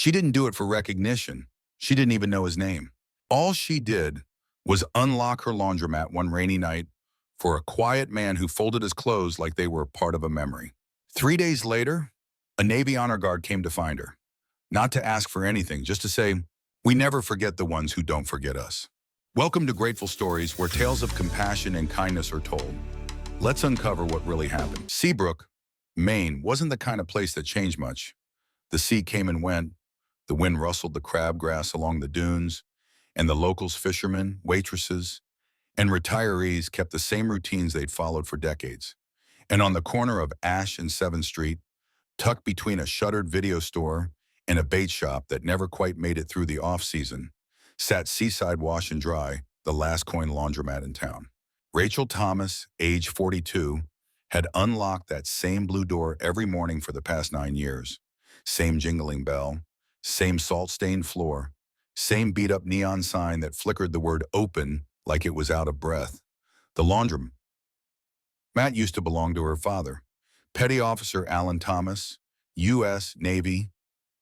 She didn't do it for recognition. She didn't even know his name. All she did was unlock her laundromat one rainy night for a quiet man who folded his clothes like they were part of a memory. 3 days later, a Navy honor guard came to find her. Not to ask for anything, just to say, "We never forget the ones who don't forget us." Welcome to Grateful Stories, where tales of compassion and kindness are told. Let's uncover what really happened. Seabrook, Maine, wasn't the kind of place that changed much. The sea came and went, the wind rustled the crabgrass along the dunes, and the locals, fishermen, waitresses, and retirees kept the same routines they'd followed for decades. And on the corner of Ash and 7th Street, tucked between a shuttered video store and a bait shop that never quite made it through the off-season, sat Seaside Wash and Dry, the last coin laundromat in town. Rachel Thomas, age 42, had unlocked that same blue door every morning for the past 9 years. Same jingling bell, same salt-stained floor, same beat-up neon sign that flickered the word open like it was out of breath. The laundromat used to belong to her father, Petty Officer Alan Thomas, U.S. Navy,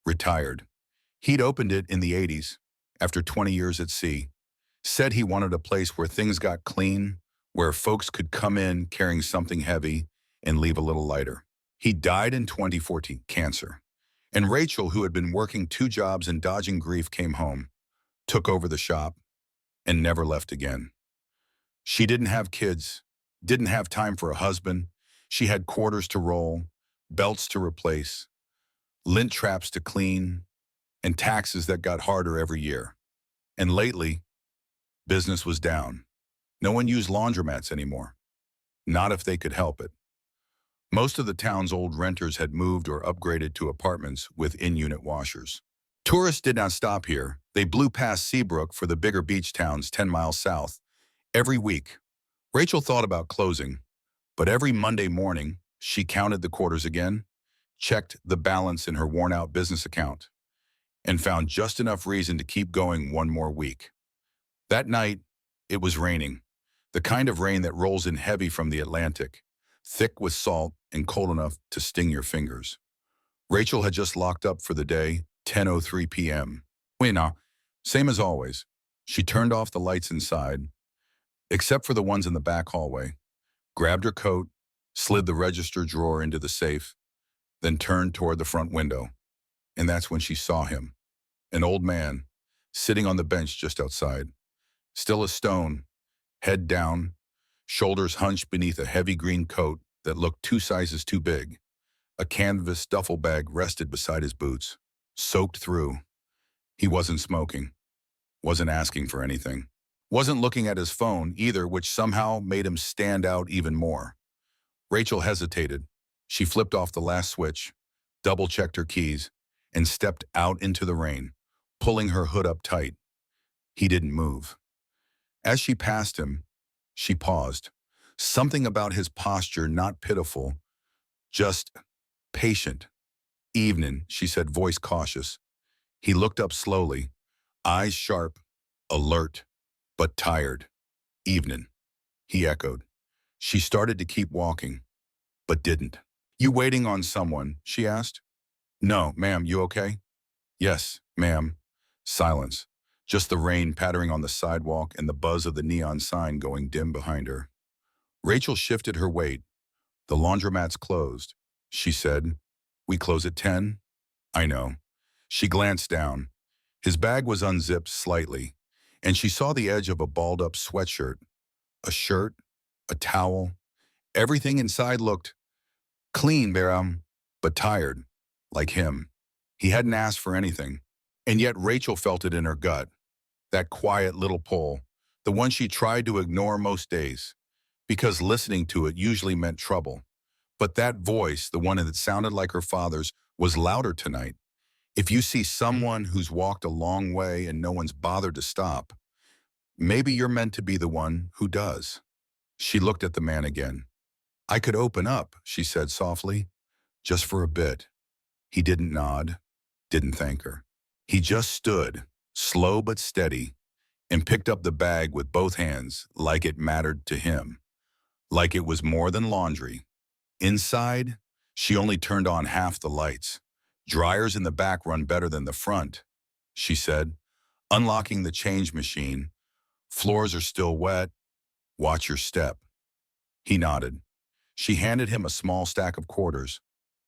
retired. He'd opened it in the 80s, after 20 years at sea. Said he wanted a place where things got clean, where folks could come in carrying something heavy and leave a little lighter. He died in 2014, cancer. And Rachel, who had been working 2 jobs and dodging grief, came home, took over the shop, and never left again. She didn't have kids, didn't have time for a husband. She had quarters to roll, belts to replace, lint traps to clean, and taxes that got harder every year. And lately, business was down. No one used laundromats anymore. Not if they could help it. Most of the town's old renters had moved or upgraded to apartments with in-unit washers. Tourists did not stop here. They blew past Seabrook for the bigger beach towns 10 miles south. Every week, Rachel thought about closing, but every Monday morning, she counted the quarters again, checked the balance in her worn-out business account, and found just enough reason to keep going one more week. That night, it was raining, the kind of rain that rolls in heavy from the Atlantic, thick with salt and cold enough to sting your fingers. Rachel had just locked up for the day, 10:03 p.m. Same as always. She turned off the lights inside, except for the ones in the back hallway, grabbed her coat, slid the register drawer into the safe, then turned toward the front window. And that's when she saw him, an old man, sitting on the bench just outside, still a stone, head down, shoulders hunched beneath a heavy green coat that looked 2 sizes too big. A canvas duffel bag rested beside his boots, soaked through. He wasn't smoking, wasn't asking for anything, wasn't looking at his phone either, which somehow made him stand out even more. Rachel hesitated. She flipped off the last switch, double-checked her keys, and stepped out into the rain, pulling her hood up tight. He didn't move. As she passed him, she paused. Something about his posture not pitiful, just patient. "Evening," she said, voice cautious. He looked up slowly, eyes sharp, alert, but tired. "Evening," he echoed. She started to keep walking, but didn't. "You waiting on someone?" she asked. "No, ma'am, you okay?" "Yes, ma'am." Silence. Just the rain pattering on the sidewalk and the buzz of the neon sign going dim behind her. Rachel shifted her weight. "The laundromat's closed," she said. "We close at 10? "I know." She glanced down. His bag was unzipped slightly, and she saw the edge of a balled-up sweatshirt. A shirt, a towel. Everything inside looked clean, but tired, like him. He hadn't asked for anything, and yet Rachel felt it in her gut. That quiet little pull, the one she tried to ignore most days, because listening to it usually meant trouble. But that voice, the one that sounded like her father's, was louder tonight. If you see someone who's walked a long way and no one's bothered to stop, maybe you're meant to be the one who does. She looked at the man again. "I could open up," she said softly, "just for a bit." He didn't nod, didn't thank her. He just stood, slow but steady, and picked up the bag with both hands like it mattered to him, like it was more than laundry. Inside, she only turned on half the lights, Dryers in the back run better than the front, she said, unlocking the change machine. Floors are still wet. Watch your step. He nodded. She handed him a small stack of quarters.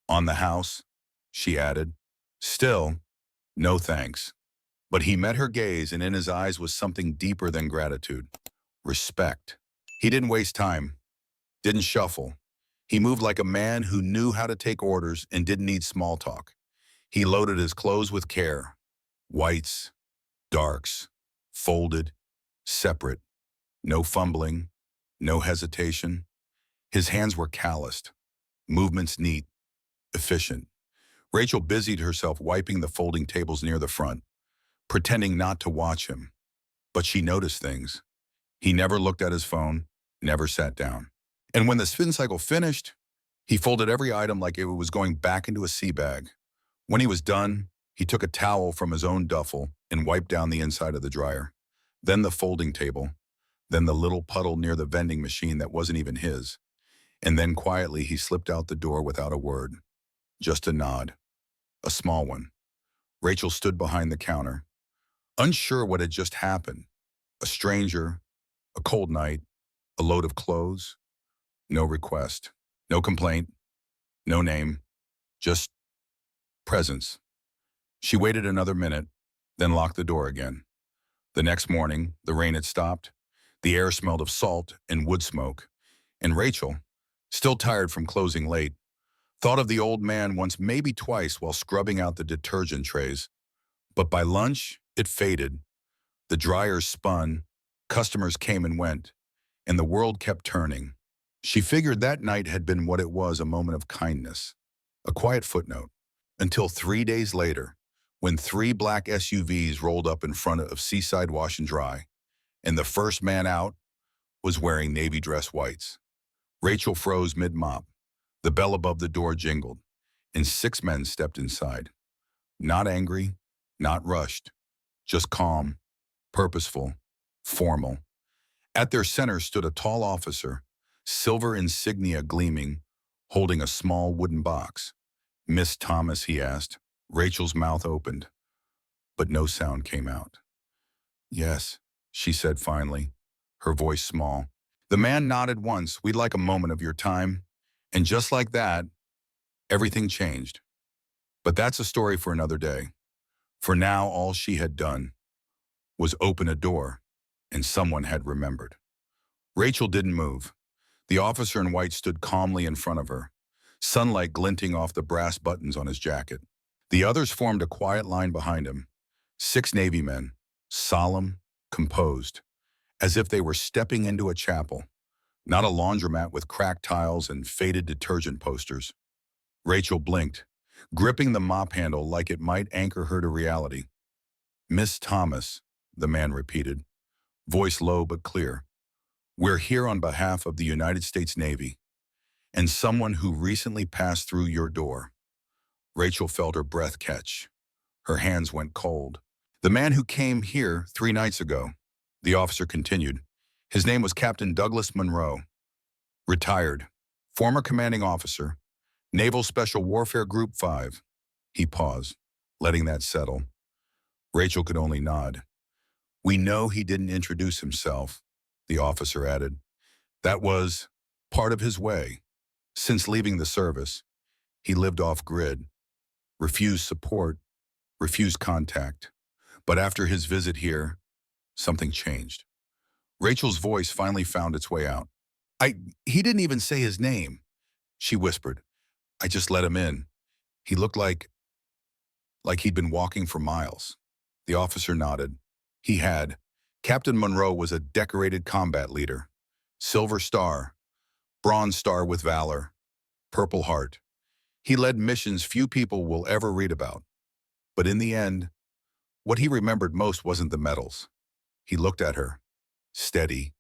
On the house, she added. Still, no thanks. But he met her gaze, and in his eyes was something deeper than gratitude. Respect. He didn't waste time, didn't shuffle. He moved like a man who knew how to take orders and didn't need small talk. He loaded his clothes with care. Whites, darks, folded, separate. No fumbling, no hesitation. His hands were calloused, movements neat, efficient. Rachel busied herself wiping the folding tables near the front, pretending not to watch him. But she noticed things. He never looked at his phone, never sat down. And when the spin cycle finished, he folded every item like it was going back into a sea bag. When he was done, he took a towel from his own duffel and wiped down the inside of the dryer. Then the folding table, then the little puddle near the vending machine that wasn't even his. And then quietly he slipped out the door without a word. Just a nod. A small one. Rachel stood behind the counter, unsure what had just happened. A stranger, a cold night, a load of clothes. No request, no complaint, no name, just presence. She waited another minute, then locked the door again. The next morning, the rain had stopped. The air smelled of salt and wood smoke, and Rachel, still tired from closing late, thought of the old man once, maybe twice, while scrubbing out the detergent trays. But by lunch, it faded. The dryers spun, customers came and went, and the world kept turning. She figured that night had been what it was, a moment of kindness, a quiet footnote, until 3 days later, when 3 black SUVs rolled up in front of Seaside Wash and Dry, and the first man out was wearing navy dress whites. Rachel froze mid-mop. The bell above the door jingled, and 6 men stepped inside. Not angry, not rushed, just calm, purposeful, formal. At their center stood a tall officer, silver insignia gleaming, holding a small wooden box. "Miss Thomas," he asked. Rachel's mouth opened, but no sound came out. "Yes," she said finally, her voice small. The man nodded once. "We'd like a moment of your time." And just like that, everything changed. But that's a story for another day. For now, all she had done was open a door, and someone had remembered. Rachel didn't move. The officer in white stood calmly in front of her, sunlight glinting off the brass buttons on his jacket. The others formed a quiet line behind him, 6 Navy men, solemn, composed, as if they were stepping into a chapel, not a laundromat with cracked tiles and faded detergent posters. Rachel blinked, gripping the mop handle like it might anchor her to reality. "Miss Thomas," the man repeated, voice low but clear. "We're here on behalf of the United States Navy and someone who recently passed through your door." Rachel felt her breath catch. Her hands went cold. "The man who came here 3 nights ago," the officer continued. "His name was Captain Douglas Monroe. Retired. Former commanding officer. Naval Special Warfare Group 5. He paused, letting that settle. Rachel could only nod. "We know he didn't introduce himself," the officer added. "That was part of his way. Since leaving the service, he lived off-grid, refused support, refused contact. But after his visit here, something changed." Rachel's voice finally found its way out. He didn't even say his name," she whispered. "I just let him in. He looked like he'd been walking for miles." The officer nodded. He had. Captain Monroe was a decorated combat leader. Silver Star, Bronze Star with Valor, Purple Heart. He led missions few people will ever read about. But in the end, what he remembered most wasn't the medals. He looked at her, steady.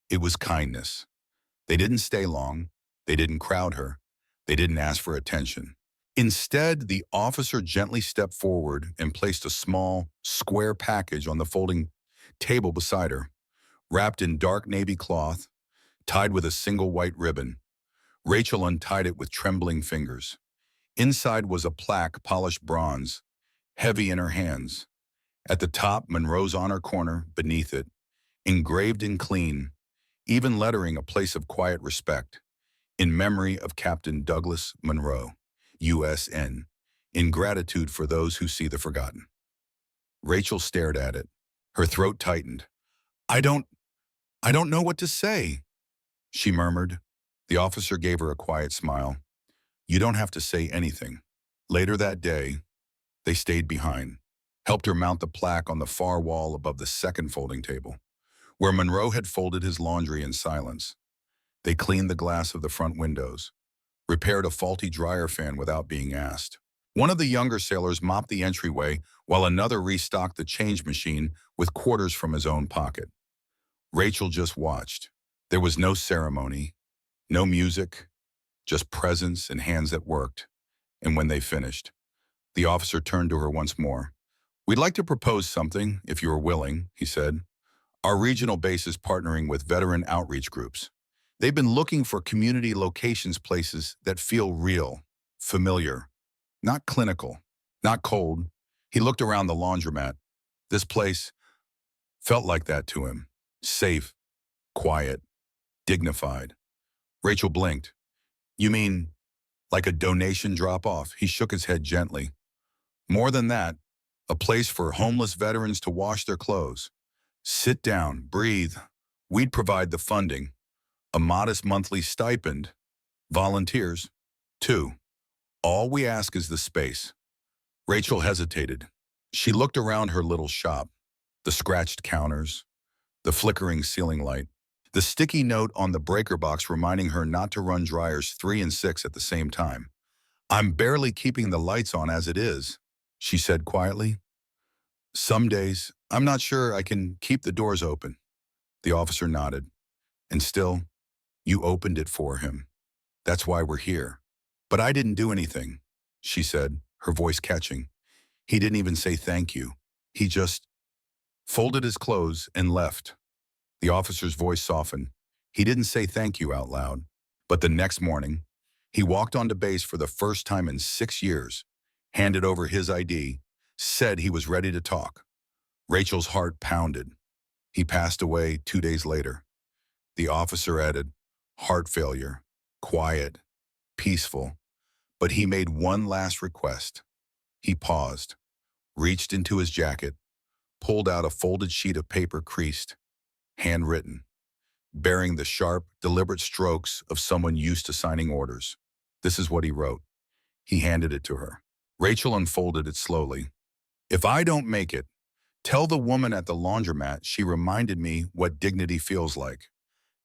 It was kindness. They didn't stay long. They didn't crowd her. They didn't ask for attention. Instead, the officer gently stepped forward and placed a small, square package on the folding table beside her, wrapped in dark navy cloth, tied with a single white ribbon. Rachel untied it with trembling fingers. Inside was a plaque, polished bronze, heavy in her hands. At the top, Monroe's honor corner, beneath it, engraved in clean, even lettering a place of quiet respect, in memory of Captain Douglas Monroe, USN, in gratitude for those who see the forgotten. Rachel stared at it. Her throat tightened. I don't know what to say, she murmured. The officer gave her a quiet smile. You don't have to say anything. Later that day, they stayed behind, helped her mount the plaque on the far wall above the second folding table, where Monroe had folded his laundry in silence. They cleaned the glass of the front windows, repaired a faulty dryer fan without being asked. One of the younger sailors mopped the entryway while another restocked the change machine with quarters from his own pocket. Rachel just watched. There was no ceremony, no music, just presence and hands that worked. And when they finished, the officer turned to her once more. We'd like to propose something, if you are willing, he said. Our regional base is partnering with veteran outreach groups. They've been looking for community locations, places that feel real, familiar, not clinical, not cold. He looked around the laundromat. This place felt like that to him. Safe, quiet, dignified. Rachel blinked. You mean like a donation drop-off? He shook his head gently. More than that, a place for homeless veterans to wash their clothes. Sit down, breathe. We'd provide the funding, a modest monthly stipend, volunteers, too. All we ask is the space. Rachel hesitated. She looked around her little shop, the scratched counters, the flickering ceiling light, the sticky note on the breaker box reminding her not to run dryers 3 and 6 at the same time. I'm barely keeping the lights on as it is, she said quietly. Some days, I'm not sure I can keep the doors open. The officer nodded. And still, you opened it for him. That's why we're here. But I didn't do anything, she said, her voice catching. He didn't even say thank you. He just folded his clothes and left. The officer's voice softened. He didn't say thank you out loud. But the next morning, he walked onto base for the first time in 6 years, handed over his ID, said he was ready to talk. Rachel's heart pounded. He passed away 2 days later. The officer added, heart failure, quiet, peaceful. But he made one last request. He paused, reached into his jacket, pulled out a folded sheet of paper creased, handwritten, bearing the sharp, deliberate strokes of someone used to signing orders. This is what he wrote. He handed it to her. Rachel unfolded it slowly. If I don't make it, tell the woman at the laundromat she reminded me what dignity feels like.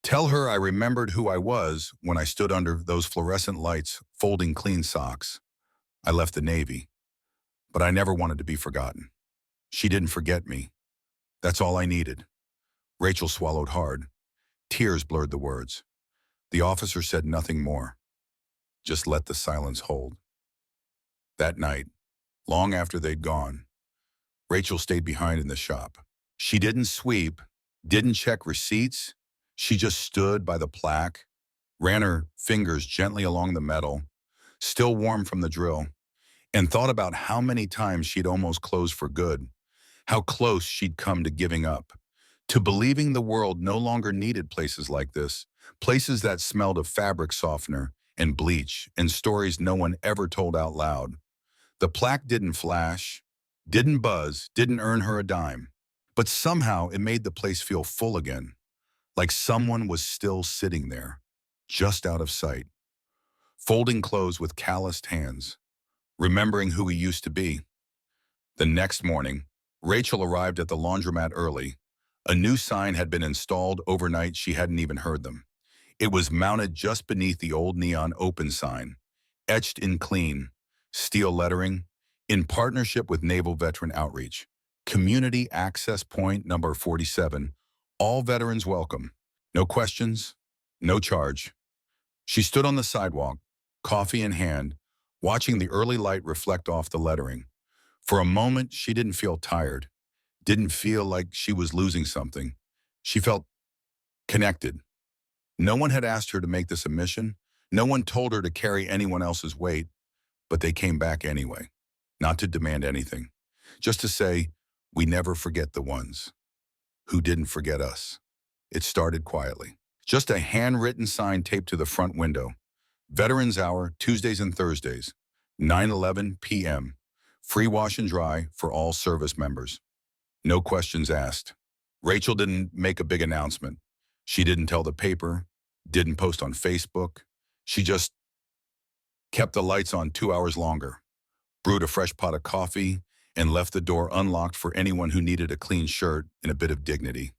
Tell her I remembered who I was when I stood under those fluorescent lights folding clean socks. I left the Navy, but I never wanted to be forgotten. She didn't forget me. That's all I needed. Rachel swallowed hard. Tears blurred the words. The officer said nothing more. Just let the silence hold. That night, long after they'd gone, Rachel stayed behind in the shop. She didn't sweep, didn't check receipts. She just stood by the plaque, ran her fingers gently along the metal, still warm from the drill, and thought about how many times she'd almost closed for good, how close she'd come to giving up, to believing the world no longer needed places like this, places that smelled of fabric softener and bleach and stories no one ever told out loud. The plaque didn't flash, didn't buzz, didn't earn her a dime, but somehow it made the place feel full again, like someone was still sitting there, just out of sight, folding clothes with calloused hands, remembering who he used to be. The next morning, Rachel arrived at the laundromat early. A new sign had been installed overnight. She hadn't even heard them. It was mounted just beneath the old neon open sign, etched in clean, steel lettering, in partnership with Naval Veteran Outreach. Community Access Point number 47. All veterans welcome. No questions, no charge. She stood on the sidewalk, coffee in hand, watching the early light reflect off the lettering. For a moment, she didn't feel tired, didn't feel like she was losing something. She felt connected. No one had asked her to make this a mission. No one told her to carry anyone else's weight. but they came back anyway, not to demand anything, just to say, we never forget the ones who didn't forget us. It started quietly. Just a handwritten sign taped to the front window. Veterans Hour, Tuesdays and Thursdays, 9:11 p.m. Free wash and dry for all service members. No questions asked. Rachel didn't make a big announcement. She didn't tell the paper, didn't post on Facebook. She just kept the lights on 2 hours longer, brewed a fresh pot of coffee, and left the door unlocked for anyone who needed a clean shirt and a bit of dignity.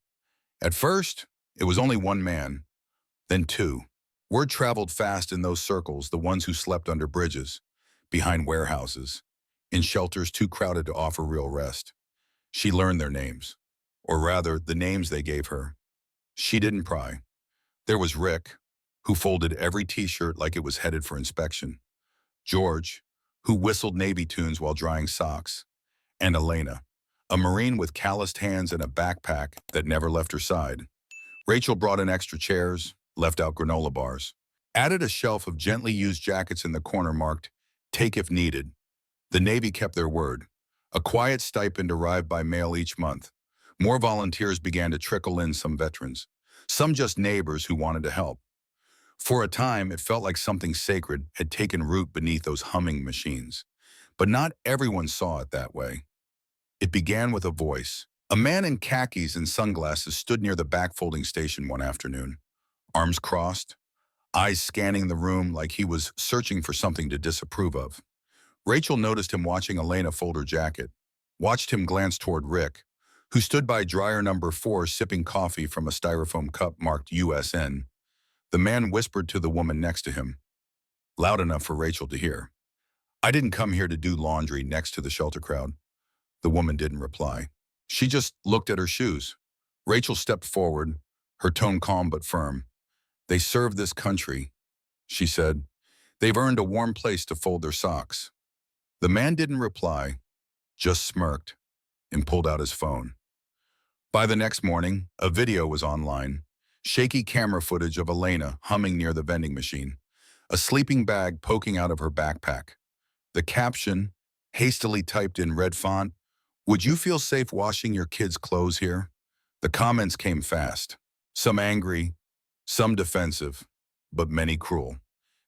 At first, it was only one man, then two. Word traveled fast in those circles, the ones who slept under bridges, behind warehouses, in shelters too crowded to offer real rest. She learned their names, or rather, the names they gave her. She didn't pry. There was Rick, who folded every t-shirt like it was headed for inspection. George, who whistled Navy tunes while drying socks. And Elena, a Marine with calloused hands and a backpack that never left her side. Rachel brought in extra chairs, left out granola bars, added a shelf of gently used jackets in the corner marked, "Take if needed." The Navy kept their word. A quiet stipend arrived by mail each month. More volunteers began to trickle in, some veterans, some just neighbors who wanted to help. For a time, it felt like something sacred had taken root beneath those humming machines. But not everyone saw it that way. It began with a voice. A man in khakis and sunglasses stood near the back folding station one afternoon, arms crossed, eyes scanning the room like he was searching for something to disapprove of. Rachel noticed him watching Elena fold her jacket, watched him glance toward Rick, who stood by dryer number 4 sipping coffee from a styrofoam cup marked USN. The man whispered to the woman next to him, loud enough for Rachel to hear, "I didn't come here to do laundry," next to the shelter crowd. The woman didn't reply. She just looked at her shoes. Rachel stepped forward, her tone calm but firm. "They serve this country," she said. "They've earned a warm place to fold their socks." The man didn't reply, just smirked, and pulled out his phone. By the next morning, a video was online, shaky camera footage of Elena humming near the vending machine, a sleeping bag poking out of her backpack. The caption, hastily typed in red font, "Would you feel safe washing your kids' clothes here?" The comments came fast, some angry, some defensive, but many cruel.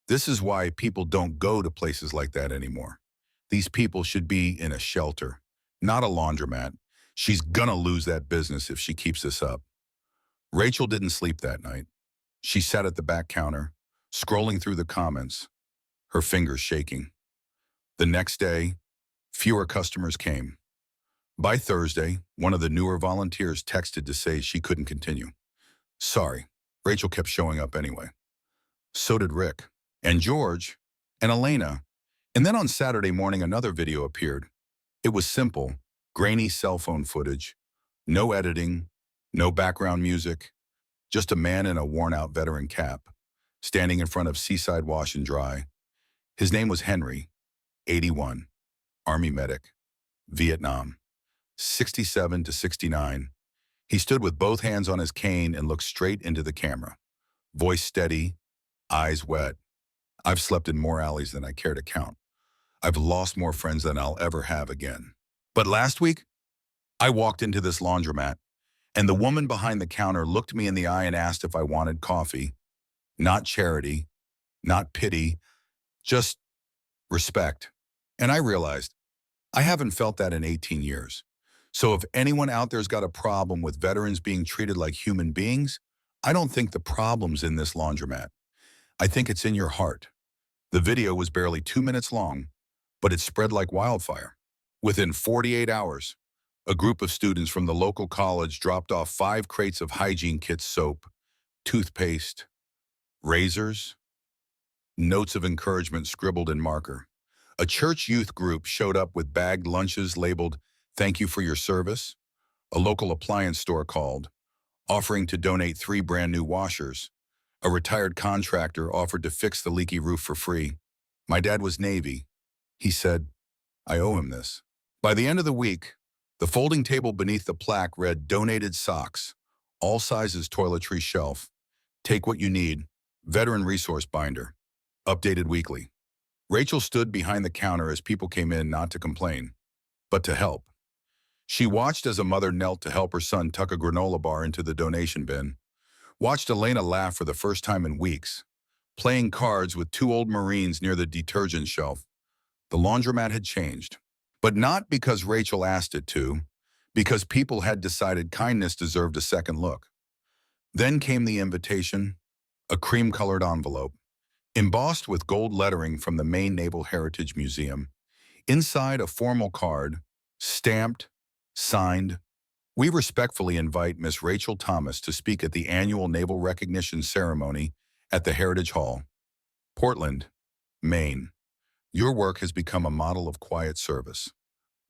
This is why people don't go to places like that anymore. These people should be in a shelter, not a laundromat. She's gonna lose that business if she keeps this up. Rachel didn't sleep that night. She sat at the back counter, scrolling through the comments, her fingers shaking. The next day, fewer customers came. By Thursday, one of the newer volunteers texted to say she couldn't continue. Sorry, Rachel kept showing up anyway. So did Rick, and George, and Elena. And then on Saturday morning, another video appeared. It was simple, grainy cell phone footage, no editing, no background music, just a man in a worn-out veteran cap, standing in front of Seaside Wash and Dry. His name was Henry, 81, Army medic, Vietnam, 67 to 69. He stood with both hands on his cane and looked straight into the camera, voice steady, eyes wet. "I've slept in more alleys than I care to count. I've lost more friends than I'll ever have again. But last week, I walked into this laundromat, and the woman behind the counter looked me in the eye and asked if I wanted coffee. Not charity, not pity, just respect." And I realized I haven't felt that in 18 years. So if anyone out there's got a problem with veterans being treated like human beings, I don't think the problem's in this laundromat. I think it's in your heart. The video was barely 2 minutes long, but it spread like wildfire. Within 48 hours, a group of students from the local college dropped off 5 crates of hygiene kits, soap, toothpaste, razors, notes of encouragement scribbled in marker. A church youth group showed up with bagged lunches labeled, "Thank you for your service." A local appliance store called, offering to donate 3 brand new washers. A retired contractor offered to fix the leaky roof for free. My dad was Navy. He said, I owe him this. By the end of the week, the folding table beneath the plaque read, "Donated socks, all sizes toiletry shelf. Take what you need. Veteran resource binder. Updated weekly." Rachel stood behind the counter as people came in not to complain, but to help. She watched as a mother knelt to help her son tuck a granola bar into the donation bin, watched Elena laugh for the first time in weeks, playing cards with two old Marines near the detergent shelf. The laundromat had changed. But not because Rachel asked it to, because people had decided kindness deserved a second look. Then came the invitation, a cream-colored envelope, embossed with gold lettering from the Maine Naval Heritage Museum. Inside a formal card, stamped, signed, "We respectfully invite Miss Rachel Thomas to speak at the annual Naval Recognition Ceremony at the Heritage Hall, Portland, Maine. Your work has become a model of quiet service.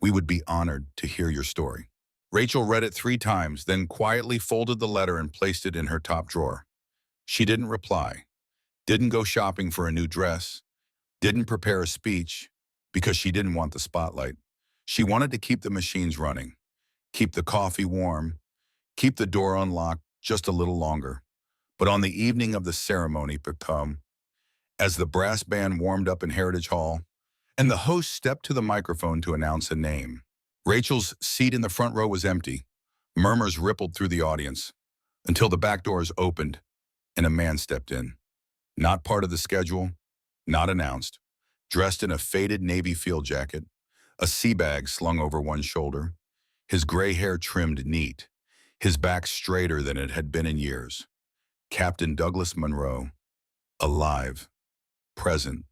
We would be honored to hear your story." Rachel read it 3 times, then quietly folded the letter and placed it in her top drawer. She didn't reply, didn't go shopping for a new dress, didn't prepare a speech because she didn't want the spotlight. She wanted to keep the machines running, keep the coffee warm, keep the door unlocked just a little longer. But on the evening of the ceremony, as the brass band warmed up in Heritage Hall, and the host stepped to the microphone to announce a name, Rachel's seat in the front row was empty. Murmurs rippled through the audience until the back doors opened and a man stepped in. Not part of the schedule, not announced, dressed in a faded navy field jacket, a sea bag slung over one shoulder, his gray hair trimmed neat, his back straighter than it had been in years. Captain Douglas Monroe, alive, present,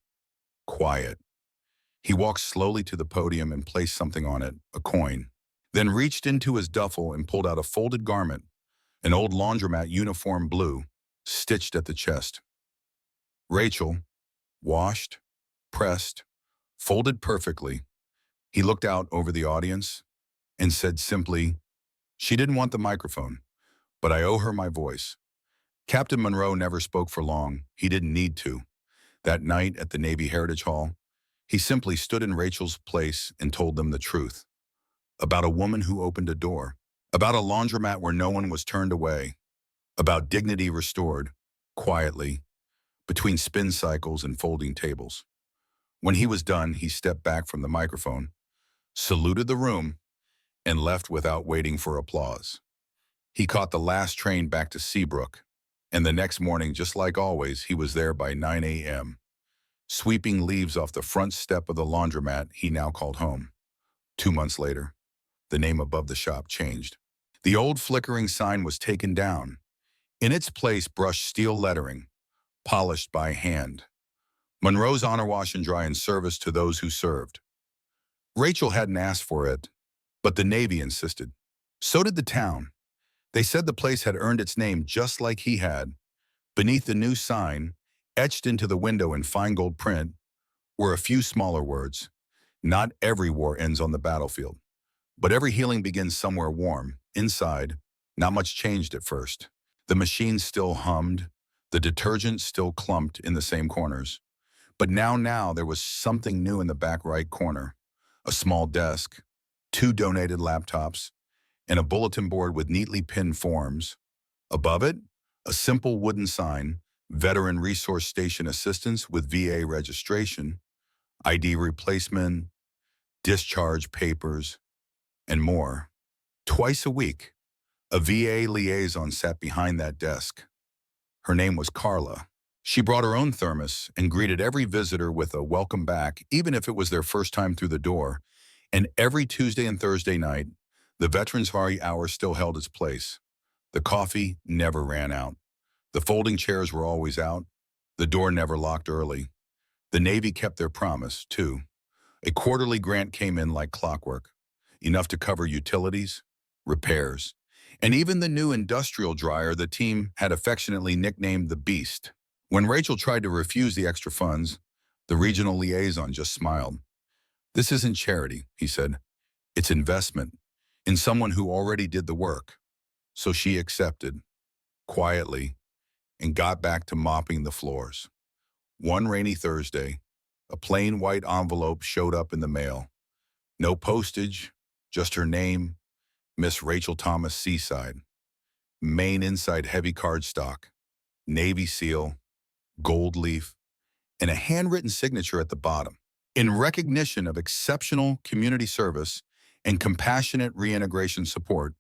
quiet. He walked slowly to the podium and placed something on it, a coin, then reached into his duffel and pulled out a folded garment, an old laundromat uniform blue, stitched at the chest. Rachel, washed, pressed, folded perfectly. He looked out over the audience and said simply, "She didn't want the microphone, but I owe her my voice." Captain Monroe never spoke for long. He didn't need to. That night at the Navy Heritage Hall, he simply stood in Rachel's place and told them the truth. About a woman who opened a door. About a laundromat where no one was turned away. About dignity restored, quietly, between spin cycles and folding tables. When he was done, he stepped back from the microphone, saluted the room, and left without waiting for applause. He caught the last train back to Seabrook, and the next morning, just like always, he was there by 9 a.m., sweeping leaves off the front step of the laundromat he now called home. 2 months later, the name above the shop changed. The old flickering sign was taken down. In its place, brushed steel lettering, polished by hand. Monroe's Honor Wash and Dry in service to those who served. Rachel hadn't asked for it, but the Navy insisted. So did the town. They said the place had earned its name just like he had. Beneath the new sign, etched into the window in fine gold print, were a few smaller words. Not every war ends on the battlefield, but every healing begins somewhere warm. Inside, not much changed at first. The machine still hummed, the detergent still clumped in the same corners. But now there was something new in the back right corner. A small desk, 2 donated laptops, and a bulletin board with neatly pinned forms. Above it, a simple wooden sign, Veteran Resource Station Assistance with VA registration, ID replacement, discharge papers, and more. Twice a week, a VA liaison sat behind that desk. Her name was Carla. She brought her own thermos and greeted every visitor with a welcome back, even if it was their first time through the door. And every Tuesday and Thursday night, the Veterans Party Hour still held its place. The coffee never ran out. The folding chairs were always out. The door never locked early. The Navy kept their promise, too. A quarterly grant came in like clockwork, enough to cover utilities, repairs, and even the new industrial dryer the team had affectionately nicknamed the Beast. When Rachel tried to refuse the extra funds, the regional liaison just smiled. "This isn't charity," he said. "It's investment in someone who already did the work." So she accepted, quietly, and got back to mopping the floors. One rainy Thursday, a plain white envelope showed up in the mail. No postage, just her name, Miss Rachel Thomas, Seaside. Maine inside heavy cardstock, Navy seal, gold leaf, and a handwritten signature at the bottom. In recognition of exceptional community service and compassionate reintegration support,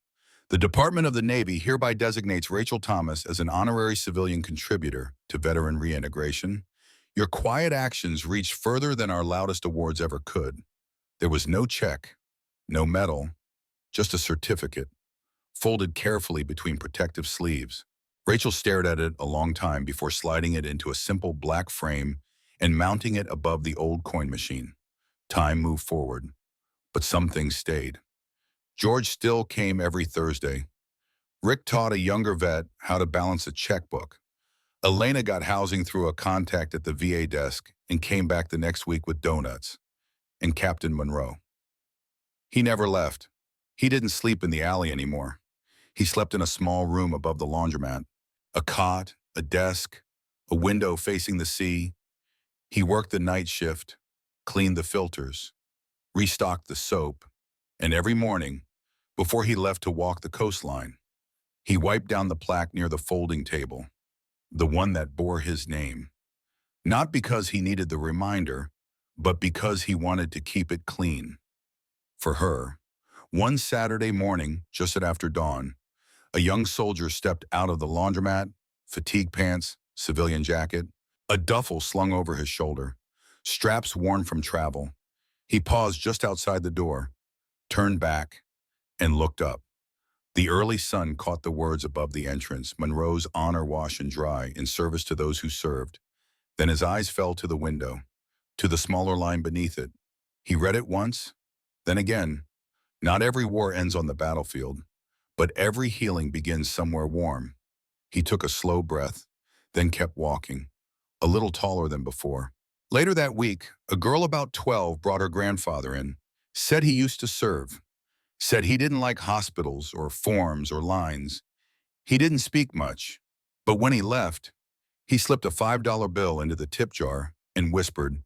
the Department of the Navy hereby designates Rachel Thomas as an honorary civilian contributor to veteran reintegration. Your quiet actions reached further than our loudest awards ever could. There was no check, no medal, just a certificate, folded carefully between protective sleeves. Rachel stared at it a long time before sliding it into a simple black frame and mounting it above the old coin machine. Time moved forward, but some things stayed. George still came every Thursday. Rick taught a younger vet how to balance a checkbook. Elena got housing through a contact at the VA desk and came back the next week with donuts. And Captain Monroe. He never left. He didn't sleep in the alley anymore. He slept in a small room above the laundromat. A cot, a desk, a window facing the sea. He worked the night shift, cleaned the filters, restocked the soap, and every morning, before he left to walk the coastline, he wiped down the plaque near the folding table, the one that bore his name. Not because he needed the reminder, but because he wanted to keep it clean. For her, one Saturday morning, just after dawn, a young soldier stepped out of the laundromat, fatigue pants, civilian jacket, a duffel slung over his shoulder, straps worn from travel. He paused just outside the door, turned back, and looked up. The early sun caught the words above the entrance, Monroe's honor wash and dry in service to those who served. Then his eyes fell to the window, to the smaller line beneath it. He read it once, then again. Not every war ends on the battlefield, but every healing begins somewhere warm. He took a slow breath, then kept walking, a little taller than before. Later that week, a girl about 12 brought her grandfather in, said he used to serve, said he didn't like hospitals or forms or lines. He didn't speak much, but when he left, he slipped a $5 bill into the tip jar and whispered,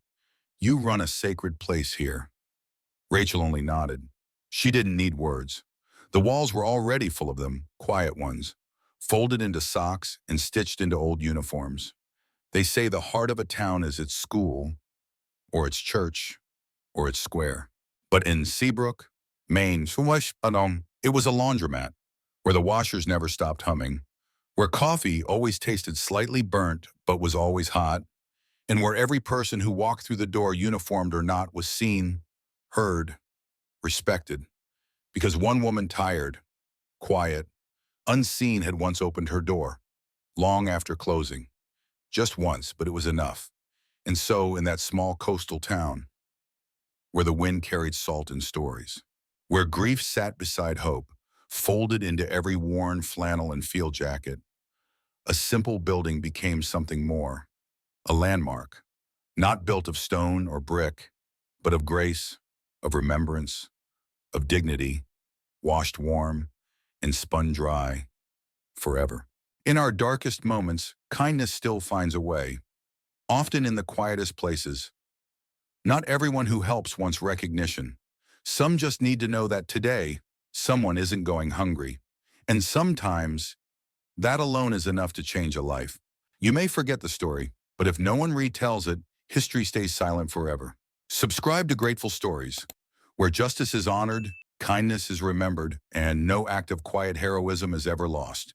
"You run a sacred place here." Rachel only nodded. She didn't need words. The walls were already full of them, quiet ones, folded into socks and stitched into old uniforms. They say the heart of a town is its school, or its church, or its square. But in Seabrook, Maine, it was a laundromat, where the washers never stopped humming, where coffee always tasted slightly burnt but was always hot, and where every person who walked through the door, uniformed or not, was seen, heard, respected. Because one woman, tired, quiet, unseen, had once opened her door, long after closing. Just once, but it was enough. And so, in that small coastal town, where the wind carried salt and stories, where grief sat beside hope, folded into every worn flannel and field jacket, a simple building became something more, a landmark, not built of stone or brick, but of grace, of remembrance, of dignity, washed warm and spun dry forever. In our darkest moments, kindness still finds a way, often in the quietest places. Not everyone who helps wants recognition. Some just need to know that today, someone isn't going hungry. And sometimes, that alone is enough to change a life. You may forget the story, but if no one retells it, history stays silent forever. Subscribe to Grateful Stories, where justice is honored, kindness is remembered, and no act of quiet heroism is ever lost.